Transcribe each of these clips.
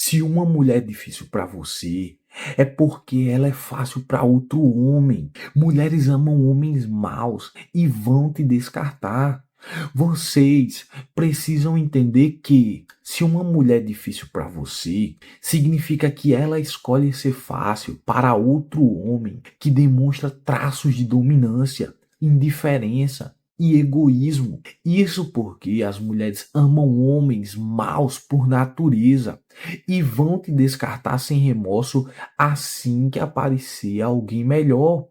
Se uma mulher é difícil para você, é porque ela é fácil para outro homem. Mulheres amam homens maus e vão te descartar. Vocês precisam entender que se uma mulher é difícil para você, significa que ela escolhe ser fácil para outro homem que demonstra traços de dominância, indiferença e egoísmo. Isso porque as mulheres amam homens maus por natureza e vão te descartar sem remorso assim que aparecer alguém melhor.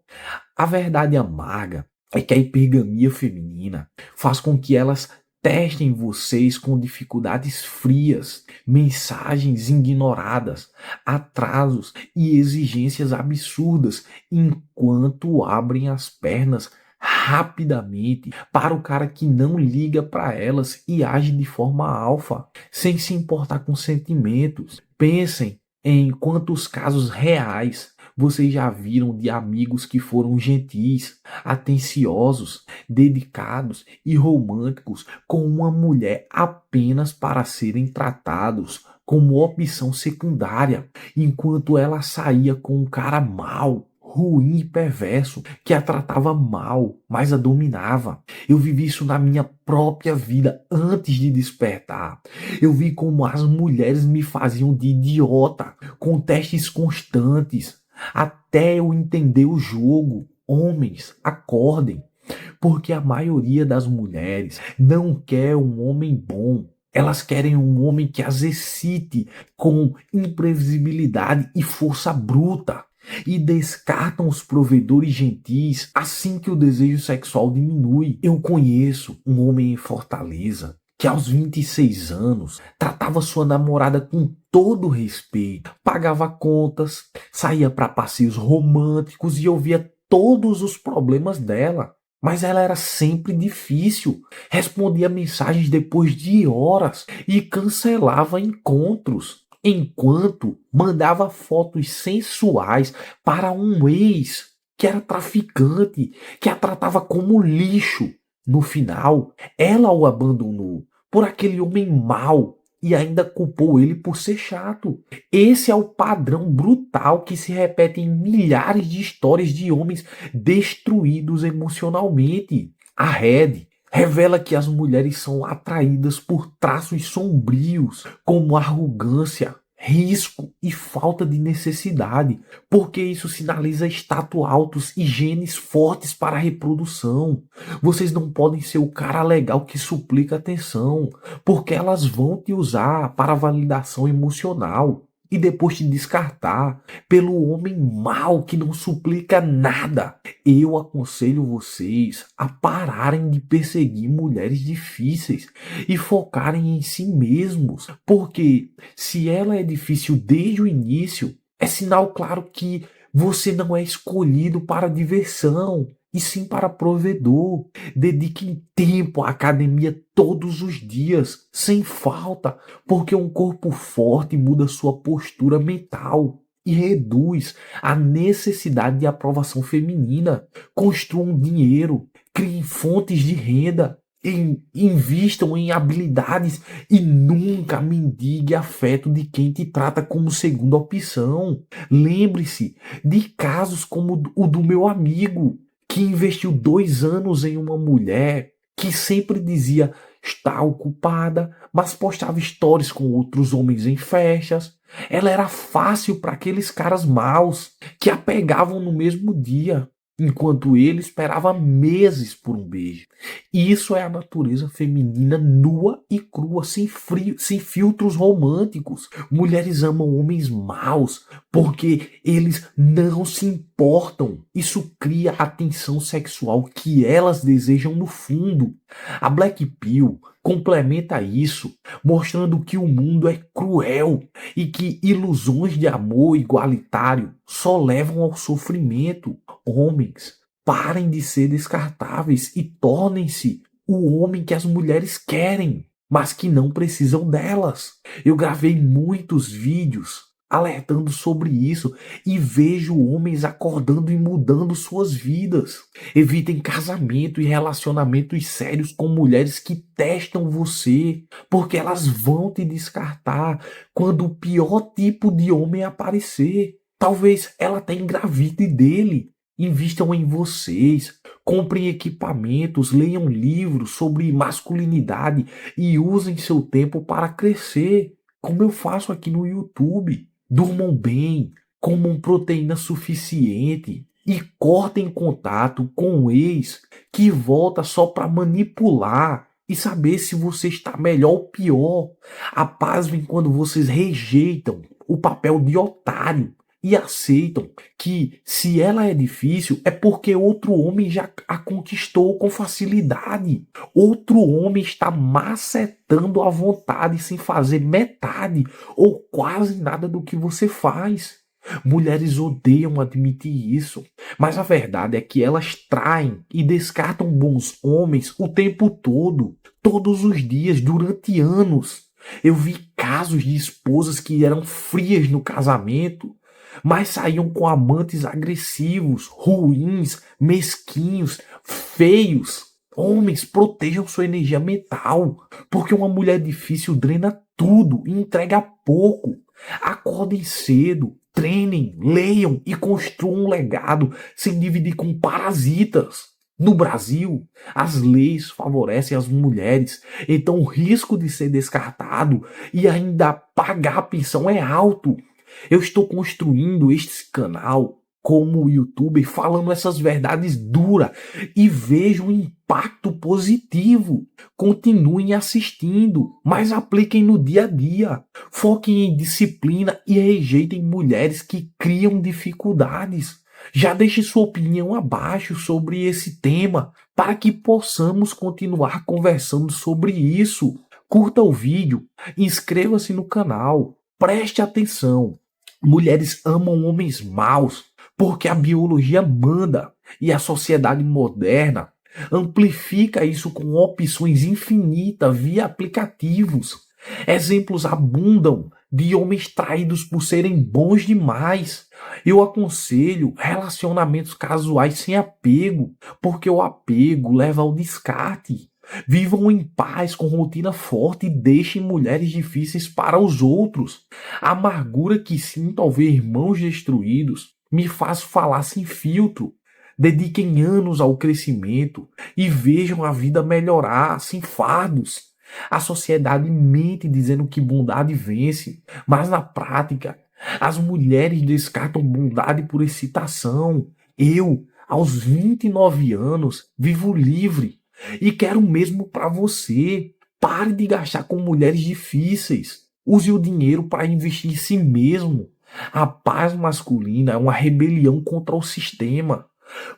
A verdade amarga é que a hipergamia feminina faz com que elas testem vocês com dificuldades frias, mensagens ignoradas, atrasos e exigências absurdas, enquanto abrem as pernas rapidamente para o cara que não liga para elas e age de forma alfa, sem se importar com sentimentos. Pensem em quantos casos reais vocês já viram de amigos que foram gentis, atenciosos, dedicados e românticos com uma mulher apenas para serem tratados como opção secundária, enquanto ela saía com um cara mau, ruim e perverso, que a tratava mal, mas a dominava. Eu vivi isso na minha própria vida antes de despertar. Eu vi como as mulheres me faziam de idiota, com testes constantes, até eu entender o jogo. Homens, acordem, porque a maioria das mulheres não quer um homem bom. Elas querem um homem que as excite com imprevisibilidade e força bruta. E descartam os provedores gentis assim que o desejo sexual diminui. Eu conheço um homem em Fortaleza que aos 26 anos tratava sua namorada com todo respeito, pagava contas, saía para passeios românticos e ouvia todos os problemas dela. Mas ela era sempre difícil, respondia mensagens depois de horas e cancelava encontros, enquanto mandava fotos sensuais para um ex que era traficante, que a tratava como lixo. No final, ela o abandonou por aquele homem mau e ainda culpou ele por ser chato. Esse é o padrão brutal que se repete em milhares de histórias de homens destruídos emocionalmente. A Red revela que as mulheres são atraídas por traços sombrios, como arrogância, risco e falta de necessidade, porque isso sinaliza status altos e genes fortes para a reprodução. Vocês não podem ser o cara legal que suplica atenção, porque elas vão te usar para validação emocional e depois te descartar pelo homem mau que não suplica nada. Eu aconselho vocês a pararem de perseguir mulheres difíceis e focarem em si mesmos, porque se ela é difícil desde o início, é sinal claro que você não é escolhido para diversão, e sim para provedor. Dediquem tempo à academia todos os dias, sem falta, porque um corpo forte muda sua postura mental e reduz a necessidade de aprovação feminina. Construam dinheiro, criem fontes de renda, invistam em habilidades e nunca mendigue afeto de quem te trata como segunda opção. Lembre-se de casos como o do meu amigo, que investiu 2 anos em uma mulher que sempre dizia estar ocupada, mas postava stories com outros homens em festas. Ela era fácil para aqueles caras maus que a pegavam no mesmo dia, enquanto ele esperava meses por um beijo. Isso é a natureza feminina nua e crua, sem frio, sem filtros românticos. Mulheres amam homens maus porque eles não se importam. Isso cria a tensão sexual que elas desejam no fundo. A Black Pill complementa isso, mostrando que o mundo é cruel e que ilusões de amor igualitário só levam ao sofrimento. Homens, parem de ser descartáveis e tornem-se o homem que as mulheres querem, mas que não precisam delas. Eu gravei muitos vídeos alertando sobre isso e vejo homens acordando e mudando suas vidas. Evitem casamento e relacionamentos sérios com mulheres que testam você, porque elas vão te descartar quando o pior tipo de homem aparecer. Talvez ela até engravide dele. Invistam em vocês, comprem equipamentos, leiam livros sobre masculinidade e usem seu tempo para crescer, como eu faço aqui no YouTube. Durmam bem, comam proteína suficiente e cortem contato com o ex que volta só para manipular e saber se você está melhor ou pior. A paz vem quando vocês rejeitam o papel de otário e aceitam que se ela é difícil é porque outro homem já a conquistou com facilidade. Outro homem está macetando à vontade sem fazer metade ou quase nada do que você faz. Mulheres odeiam admitir isso, mas a verdade é que elas traem e descartam bons homens o tempo todo, todos os dias, durante anos. Eu vi casos de esposas que eram frias no casamento, mas saíam com amantes agressivos, ruins, mesquinhos, feios. Homens, protejam sua energia mental, porque uma mulher difícil drena tudo e entrega pouco. Acordem cedo, treinem, leiam e construam um legado sem dividir com parasitas. No Brasil, as leis favorecem as mulheres, então o risco de ser descartado e ainda pagar a pensão é alto. Eu estou construindo este canal como youtuber falando essas verdades duras e vejo um impacto positivo. Continuem assistindo, mas apliquem no dia a dia. Foquem em disciplina e rejeitem mulheres que criam dificuldades. Já deixe sua opinião abaixo sobre esse tema para que possamos continuar conversando sobre isso. Curta o vídeo, inscreva-se no canal, preste atenção. Mulheres amam homens maus porque a biologia manda e a sociedade moderna amplifica isso com opções infinitas via aplicativos. Exemplos abundam de homens traídos por serem bons demais. Eu aconselho relacionamentos casuais sem apego, porque o apego leva ao descarte. Vivam em paz com rotina forte e deixem mulheres difíceis para os outros. A amargura que sinto ao ver irmãos destruídos me faz falar sem filtro. Dediquem anos ao crescimento e vejam a vida melhorar sem fardos. A sociedade mente dizendo que bondade vence, mas na prática, as mulheres descartam bondade por excitação. Eu, aos 29 anos, vivo livre e quero o mesmo para você. Pare de gastar com mulheres difíceis. Use o dinheiro para investir em si mesmo. A paz masculina é uma rebelião contra o sistema.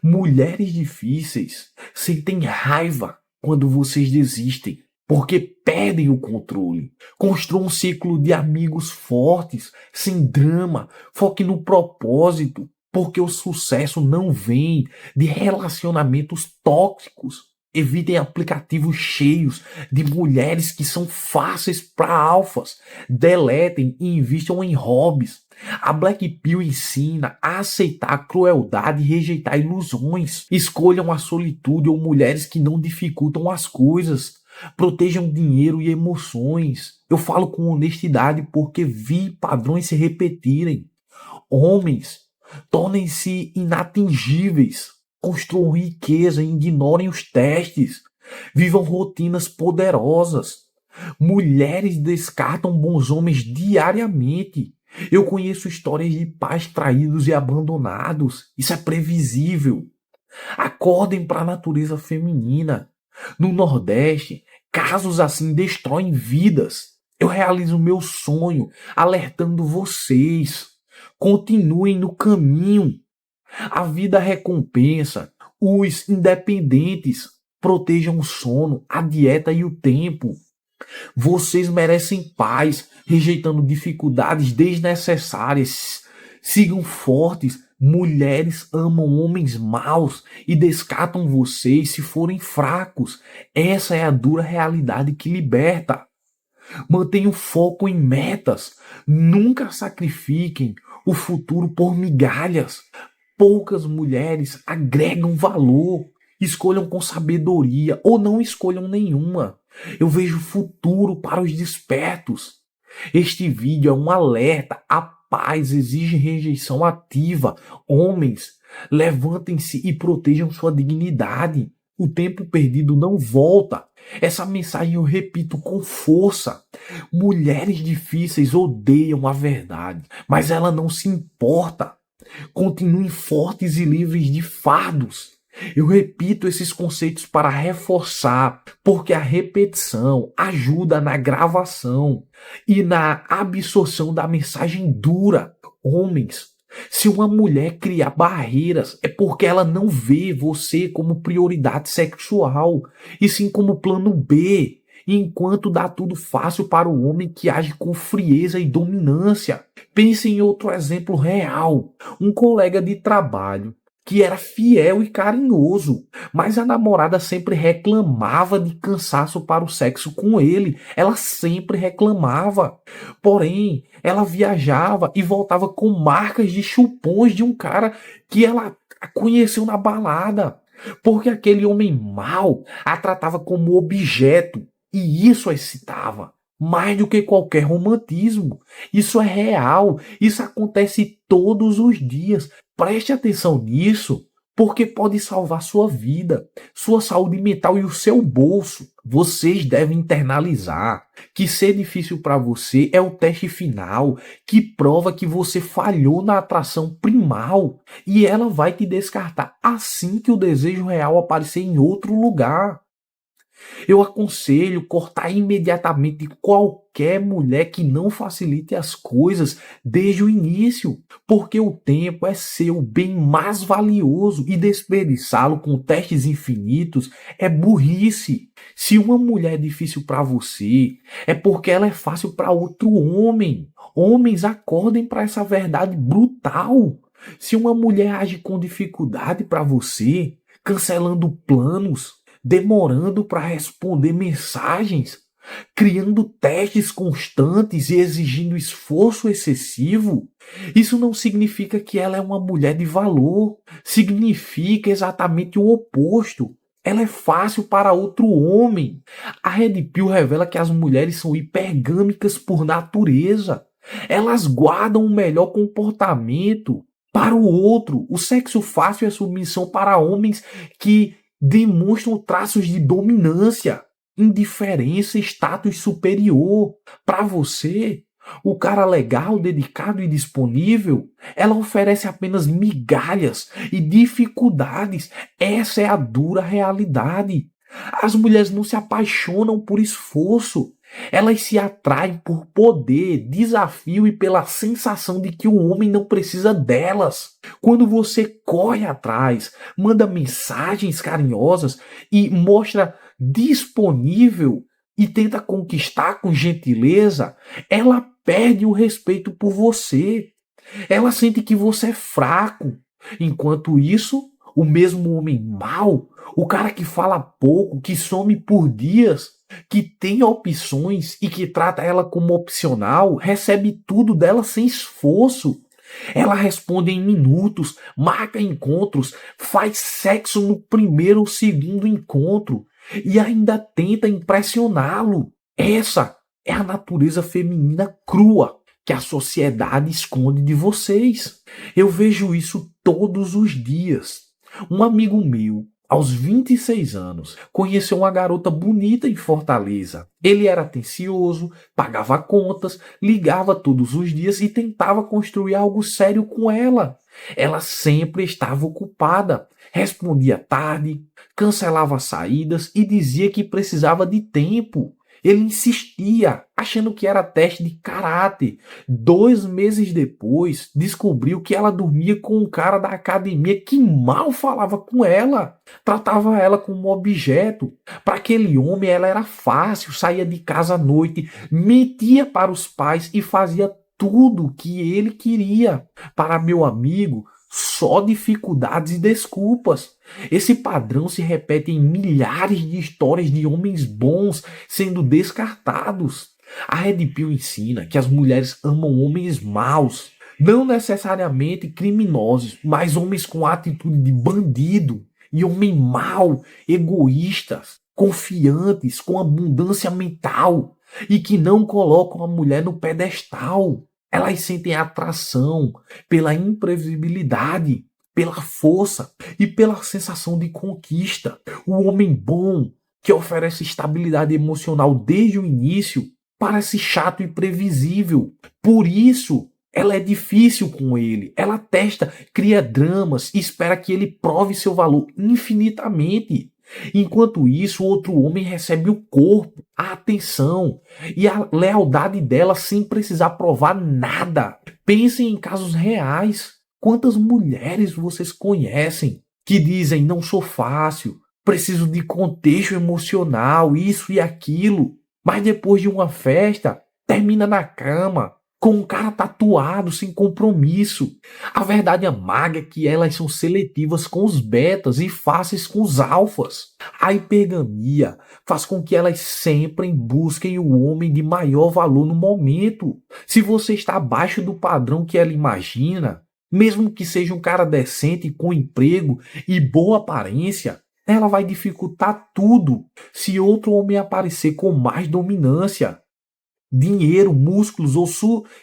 Mulheres difíceis sentem raiva quando vocês desistem, porque perdem o controle. Construam um ciclo de amigos fortes, sem drama. Foque no propósito, porque o sucesso não vem de relacionamentos tóxicos. Evitem aplicativos cheios de mulheres que são fáceis para alfas. Deletem e invistam em hobbies. A Black Pill ensina a aceitar a crueldade e rejeitar ilusões. Escolham a solitude ou mulheres que não dificultam as coisas. Protejam dinheiro e emoções. Eu falo com honestidade porque vi padrões se repetirem. Homens, tornem-se inatingíveis. Construam riqueza e ignorem os testes. Vivam rotinas poderosas. Mulheres descartam bons homens diariamente. Eu conheço histórias de pais traídos e abandonados. Isso é previsível. Acordem para a natureza feminina. No Nordeste, casos assim destroem vidas. Eu realizo meu sonho alertando vocês. Continuem no caminho. A vida recompensa os independentes. Protejam o sono, a dieta e o tempo. Vocês merecem paz, rejeitando dificuldades desnecessárias. Sigam fortes. Mulheres amam homens maus e descartam vocês se forem fracos. Essa é a dura realidade que liberta. Mantenham foco em metas. Nunca sacrifiquem o futuro por migalhas. Poucas mulheres agregam valor. Escolham com sabedoria ou não escolham nenhuma. Eu vejo futuro para os despertos. Este vídeo é um alerta. A paz exige rejeição ativa. Homens, levantem-se e protejam sua dignidade. O tempo perdido não volta. Essa mensagem eu repito com força. Mulheres difíceis odeiam a verdade, mas ela não se importa. Continuem fortes e livres de fardos. Eu repito esses conceitos para reforçar, porque a repetição ajuda na gravação e na absorção da mensagem dura. Homens, se uma mulher criar barreiras, é porque ela não vê você como prioridade sexual, e sim como plano B, enquanto dá tudo fácil para o homem que age com frieza e dominância. Pense em outro exemplo real. Um colega de trabalho que era fiel e carinhoso, mas a namorada sempre reclamava de cansaço para o sexo com ele. Ela sempre reclamava. Porém, ela viajava e voltava com marcas de chupões de um cara que ela conheceu na balada, porque aquele homem mau a tratava como objeto, e isso a excitava. Mais do que qualquer romantismo. Isso é real. Isso acontece todos os dias. Preste atenção nisso, porque pode salvar sua vida, sua saúde mental e o seu bolso. Vocês devem internalizar que ser difícil para você é o teste final, que prova que você falhou na atração primal, e ela vai te descartar assim que o desejo real aparecer em outro lugar. Eu aconselho cortar imediatamente qualquer mulher que não facilite as coisas desde o início, porque o tempo é seu bem mais valioso e desperdiçá-lo com testes infinitos é burrice. Se uma mulher é difícil para você, é porque ela é fácil para outro homem. Homens, acordem para essa verdade brutal. Se uma mulher age com dificuldade para você, cancelando planos, demorando para responder mensagens, criando testes constantes e exigindo esforço excessivo, isso não significa que ela é uma mulher de valor. Significa exatamente o oposto. Ela é fácil para outro homem. A Red Pill revela que as mulheres são hipergâmicas por natureza. Elas guardam o melhor comportamento para o outro. O sexo fácil é submissão para homens que demonstram traços de dominância, indiferença e status superior. Para você, o cara legal, dedicado e disponível, ela oferece apenas migalhas e dificuldades. Essa é a dura realidade. As mulheres não se apaixonam por esforço. Elas se atraem por poder, desafio e pela sensação de que o homem não precisa delas. Quando você corre atrás, manda mensagens carinhosas e mostra disponível e tenta conquistar com gentileza, ela perde o respeito por você. Ela sente que você é fraco. Enquanto isso, o mesmo homem mau, o cara que fala pouco, que some por dias, que tem opções e que trata ela como opcional, recebe tudo dela sem esforço. Ela responde em minutos, marca encontros, faz sexo no primeiro ou segundo encontro e ainda tenta impressioná-lo. Essa é a natureza feminina crua que a sociedade esconde de vocês. Eu vejo isso todos os dias. Um amigo meu, aos 26 anos, conheceu uma garota bonita em Fortaleza. Ele era atencioso, pagava contas, ligava todos os dias e tentava construir algo sério com ela. Ela sempre estava ocupada, respondia tarde, cancelava saídas e dizia que precisava de tempo. Ele insistia, achando que era teste de caráter. 2 meses depois, descobriu que ela dormia com um cara da academia que mal falava com ela. Tratava ela como objeto. Para aquele homem, ela era fácil, saía de casa à noite, mentia para os pais e fazia tudo o que ele queria. Para meu amigo, só dificuldades e desculpas. Esse padrão se repete em milhares de histórias de homens bons sendo descartados. A Red Pill ensina que as mulheres amam homens maus, não necessariamente criminosos, mas homens com atitude de bandido e homem mau, egoístas, confiantes, com abundância mental e que não colocam a mulher no pedestal. Elas sentem atração pela imprevisibilidade, pela força e pela sensação de conquista. O homem bom, que oferece estabilidade emocional desde o início, parece chato e previsível. Por isso, ela é difícil com ele. Ela testa, cria dramas e espera que ele prove seu valor infinitamente. Enquanto isso, o outro homem recebe o corpo, a atenção e a lealdade dela sem precisar provar nada. Pensem em casos reais. Quantas mulheres vocês conhecem que dizem não sou fácil, preciso de contexto emocional, isso e aquilo, mas depois de uma festa, termina na cama, com um cara tatuado, sem compromisso. A verdade amarga é que elas são seletivas com os betas e fáceis com os alfas. A hipergamia faz com que elas sempre busquem o homem de maior valor no momento. Se você está abaixo do padrão que ela imagina, mesmo que seja um cara decente, com emprego e boa aparência, ela vai dificultar tudo se outro homem aparecer com mais dominância, dinheiro, músculos ou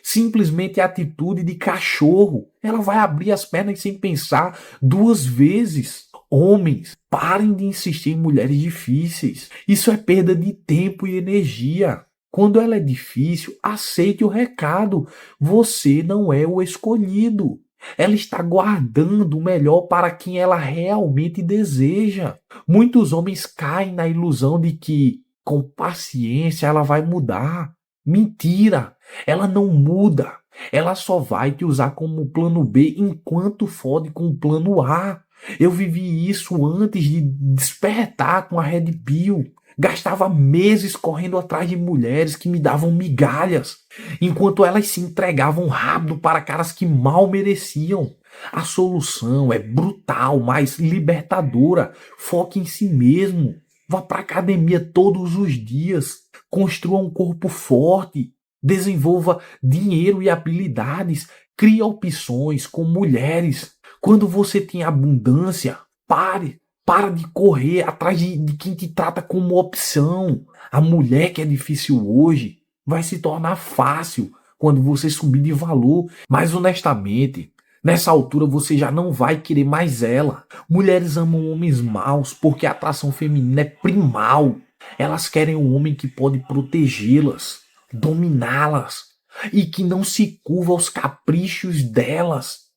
simplesmente atitude de cachorro. Ela vai abrir as pernas sem pensar duas vezes. Homens, parem de insistir em mulheres difíceis. Isso é perda de tempo e energia. Quando ela é difícil, aceite o recado. Você não é o escolhido. Ela está guardando o melhor para quem ela realmente deseja. Muitos homens caem na ilusão de que, com paciência, ela vai mudar. Mentira! Ela não muda. Ela só vai te usar como plano B enquanto fode com o plano A. Eu vivi isso antes de despertar com a Red Pill. Gastava meses correndo atrás de mulheres que me davam migalhas, enquanto elas se entregavam rápido para caras que mal mereciam. A solução é brutal, mas libertadora. Foque em si mesmo. Vá para academia todos os dias. Construa um corpo forte. Desenvolva dinheiro e habilidades. Crie opções com mulheres. Quando você tem abundância, para de correr atrás de quem te trata como opção. A mulher que é difícil hoje vai se tornar fácil quando você subir de valor. Mas honestamente, nessa altura você já não vai querer mais ela. Mulheres amam homens maus porque a atração feminina é primal. Elas querem um homem que pode protegê-las, dominá-las e que não se curva aos caprichos delas.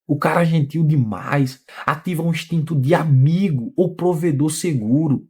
O cara gentil demais ativa um instinto de amigo ou provedor seguro,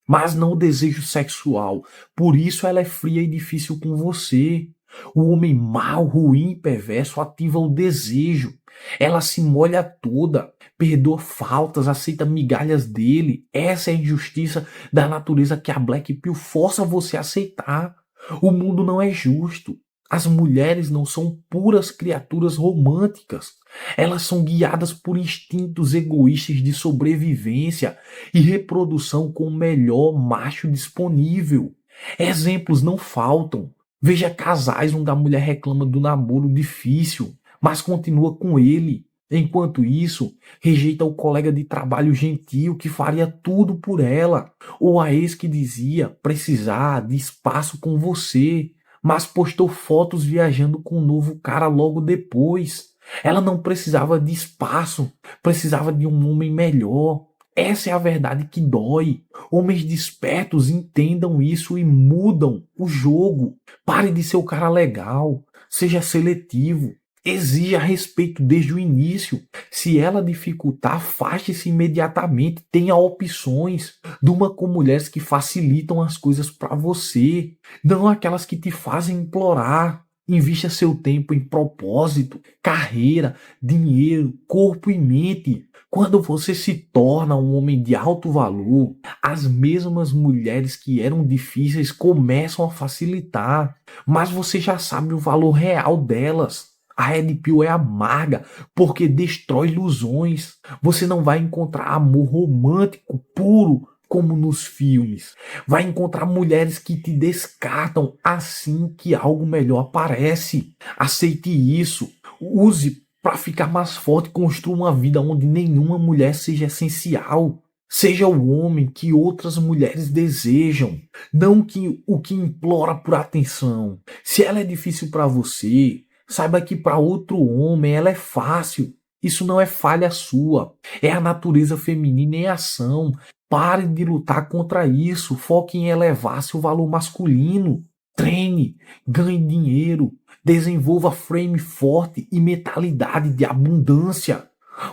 mas não o desejo sexual. Por isso ela é fria e difícil com você. O homem mau, ruim e perverso ativa o desejo. Ela se molha toda, perdoa faltas, aceita migalhas dele. Essa é a injustiça da natureza que a Black Pill força você a aceitar. O mundo não é justo. As mulheres não são puras criaturas românticas. Elas são guiadas por instintos egoístas de sobrevivência e reprodução com o melhor macho disponível. Exemplos não faltam. Veja casais onde a mulher reclama do namoro difícil, mas continua com ele. Enquanto isso, rejeita o colega de trabalho gentil que faria tudo por ela, ou a ex que dizia precisar de espaço com você, mas postou fotos viajando com um novo cara logo depois. Ela não precisava de espaço, precisava de um homem melhor. Essa é a verdade que dói. Homens despertos entendam isso e mudam o jogo. Pare de ser o cara legal. Seja seletivo. Exija respeito desde o início. Se ela dificultar, afaste-se imediatamente. Tenha opções. Durma com mulheres que facilitam as coisas para você. Não aquelas que te fazem implorar. Invista seu tempo em propósito, carreira, dinheiro, corpo e mente. Quando você se torna um homem de alto valor, as mesmas mulheres que eram difíceis começam a facilitar. Mas você já sabe o valor real delas. A Red Pill é amarga porque destrói ilusões. Você não vai encontrar amor romântico puro como nos filmes. Vai encontrar mulheres que te descartam assim que algo melhor aparece. Aceite isso. Use para ficar mais forte, construa uma vida onde nenhuma mulher seja essencial. Seja o homem que outras mulheres desejam, não que o que implora por atenção. Se ela é difícil para você, saiba que para outro homem ela é fácil. Isso não é falha sua, é a natureza feminina em ação. Pare de lutar contra isso, foque em elevar seu valor masculino. Treine, ganhe dinheiro, desenvolva frame forte e mentalidade de abundância.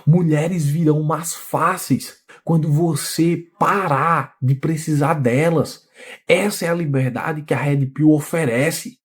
Mulheres virão mais fáceis quando você parar de precisar delas. Essa é a liberdade que a Red Pill oferece.